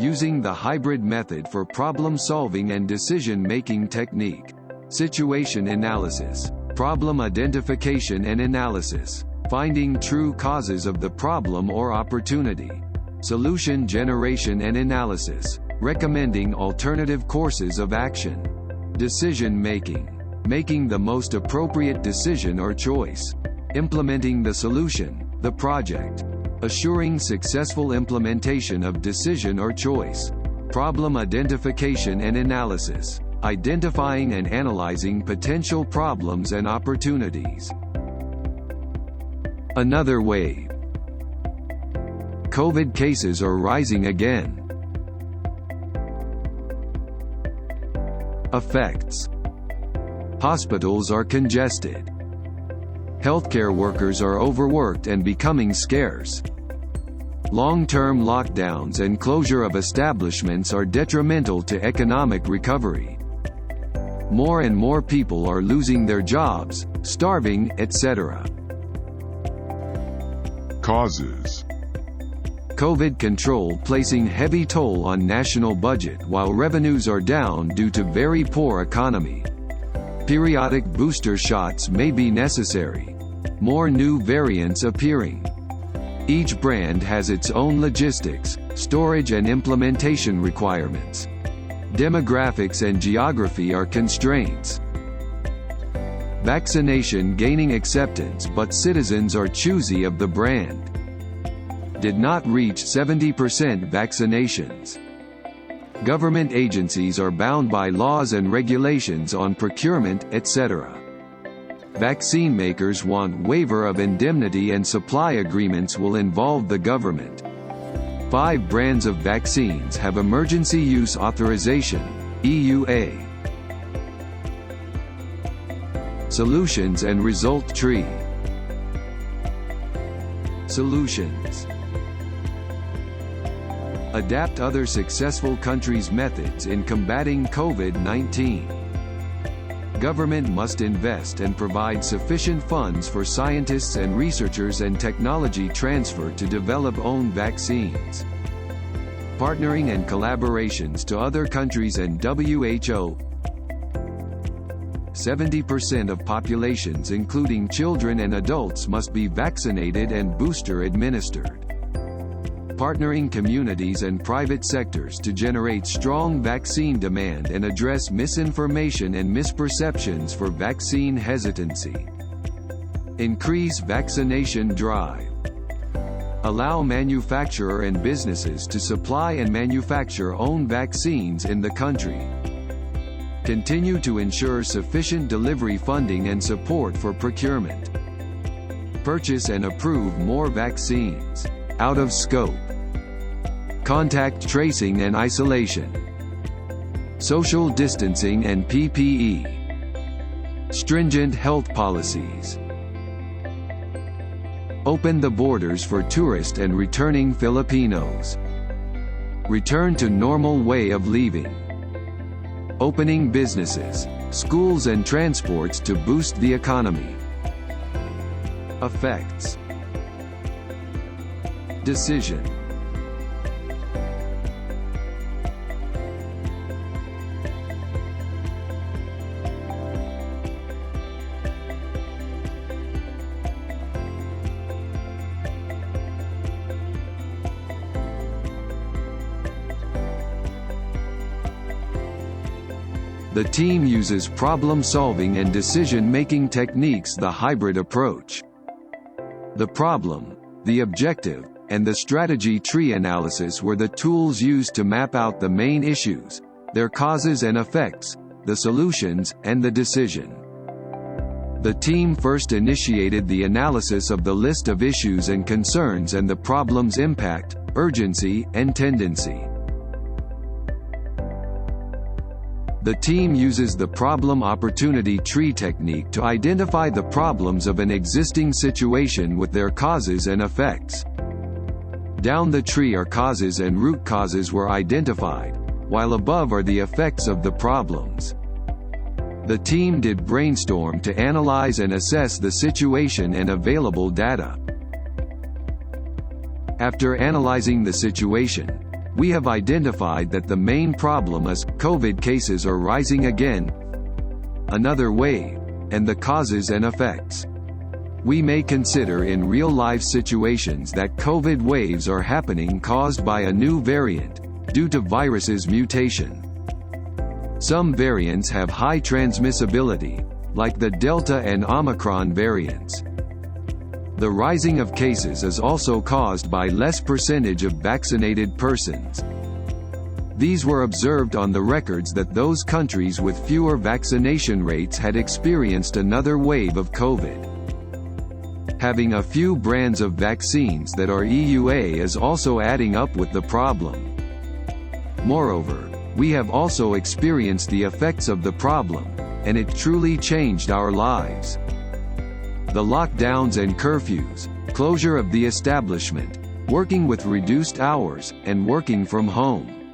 using the hybrid method for problem-solving and decision-making technique. Situation analysis, problem identification and analysis, finding true causes of the problem or opportunity. Solution generation and analysis, recommending alternative courses of action. Decision-making, making the most appropriate decision or choice. Implementing the solution, the project. Assuring successful implementation of decision or choice. Problem identification and analysis, identifying and analyzing potential problems and opportunities. Another wave. COVID cases are rising again. Effects. Hospitals are congested. Healthcare workers are overworked and becoming scarce. Long-term lockdowns and closure of establishments are detrimental to economic recovery. More and more people are losing their jobs, starving, etc. Causes. COVID control placing heavy toll on national budget while revenues are down due to very poor economy. Periodic booster shots may be necessary. More new variants appearing. Each brand has its own logistics, storage and implementation requirements. Demographics and geography are constraints. Vaccination gaining acceptance but citizens are choosy of the brand. Did not reach 70% vaccinations. Government agencies are bound by laws and regulations on procurement, etc. Vaccine makers want waiver of indemnity and supply agreements will involve the government. 5 brands of vaccines have emergency use authorization, EUA. Solutions and result tree. Solutions. Adapt other successful countries' methods in combating COVID-19. Government must invest and provide sufficient funds for scientists and researchers and technology transfer to develop own vaccines. Partnering and collaborations to other countries and WHO. 70% of populations including children and adults must be vaccinated and booster administered. Partnering communities and private sectors to generate strong vaccine demand and address misinformation and misperceptions for vaccine hesitancy. Increase vaccination drive. Allow manufacturer and businesses to supply and manufacture own vaccines in the country. Continue to ensure sufficient delivery funding and support for procurement. Purchase and approve more vaccines. Out of scope. Contact tracing and isolation. Social distancing and PPE. Stringent health policies. Open the borders for tourist and returning Filipinos. Return to normal way of living. Opening businesses, schools and transports to boost the economy. Effects. Decision. The team uses problem-solving and decision-making techniques, the hybrid approach. The problem, the objective, and the strategy tree analysis were the tools used to map out the main issues, their causes and effects, the solutions, and the decision. The team first initiated the analysis of the list of issues and concerns and the problem's impact, urgency, and tendency. The team uses the problem-opportunity tree technique to identify the problems of an existing situation with their causes and effects. Down the tree are causes and root causes were identified, while above are the effects of the problems. The team did brainstorm to analyze and assess the situation and available data. After analyzing the situation, we have identified that the main problem is COVID cases are rising again, another wave, and the causes and effects. We may consider in real-life situations that COVID waves are happening caused by a new variant, due to virus's mutation. Some variants have high transmissibility, like the Delta and Omicron variants. The rising of cases is also caused by less percentage of vaccinated persons. These were observed on the records that those countries with fewer vaccination rates had experienced another wave of COVID. Having a few brands of vaccines that are EUA is also adding up with the problem. Moreover, we have also experienced the effects of the problem, and it truly changed our lives. The lockdowns and curfews, closure of the establishment, working with reduced hours, and working from home.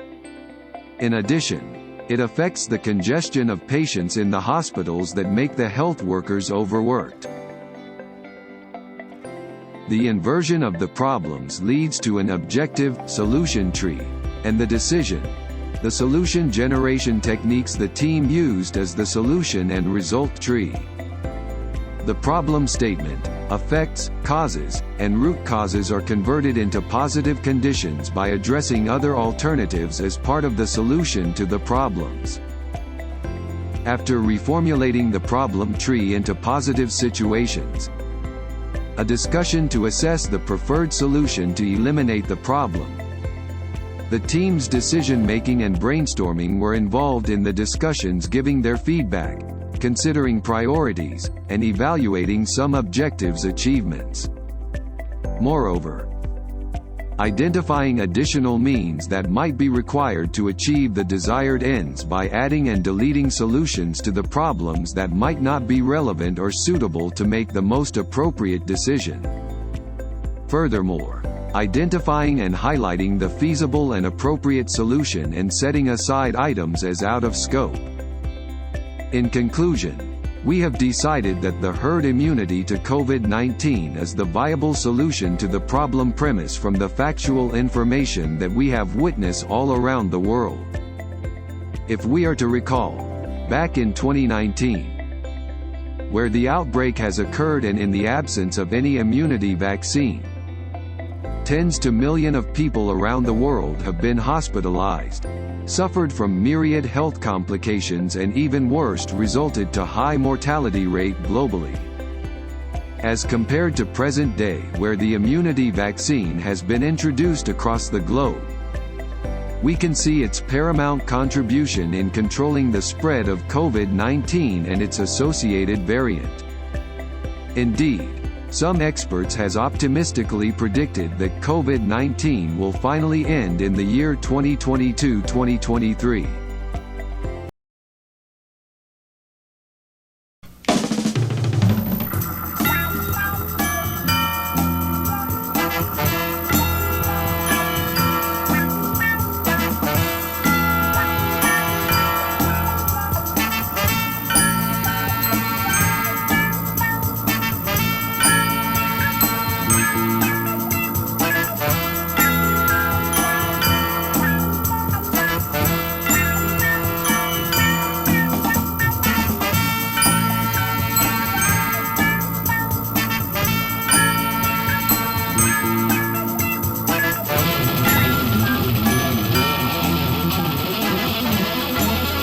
In addition, it affects the congestion of patients in the hospitals that make the health workers overworked. The inversion of the problems leads to an objective solution tree, and the decision, the solution generation techniques the team used as the solution and result tree. The problem statement, effects, causes, and root causes are converted into positive conditions by addressing other alternatives as part of the solution to the problems. After reformulating the problem tree into positive situations, a discussion to assess the preferred solution to eliminate the problem. The team's decision-making and brainstorming were involved in the discussions, giving their feedback, considering priorities, and evaluating some objectives' achievements. Moreover, identifying additional means that might be required to achieve the desired ends by adding and deleting solutions to the problems that might not be relevant or suitable to make the most appropriate decision. Furthermore, identifying and highlighting the feasible and appropriate solution and setting aside items as out of scope. In conclusion, we have decided that the herd immunity to COVID-19 is the viable solution to the problem premise from the factual information that we have witnessed all around the world. If we are to recall, back in 2019, where the outbreak has occurred and in the absence of any immunity vaccine, tens to millions of people around the world have been hospitalized, suffered from myriad health complications, and even worse, resulted to high mortality rate globally. As compared to present day, where the immunity vaccine has been introduced across the globe, we can see its paramount contribution in controlling the spread of COVID-19 and its associated variant. Indeed, some experts has optimistically predicted that COVID-19 will finally end in the year 2022-2023.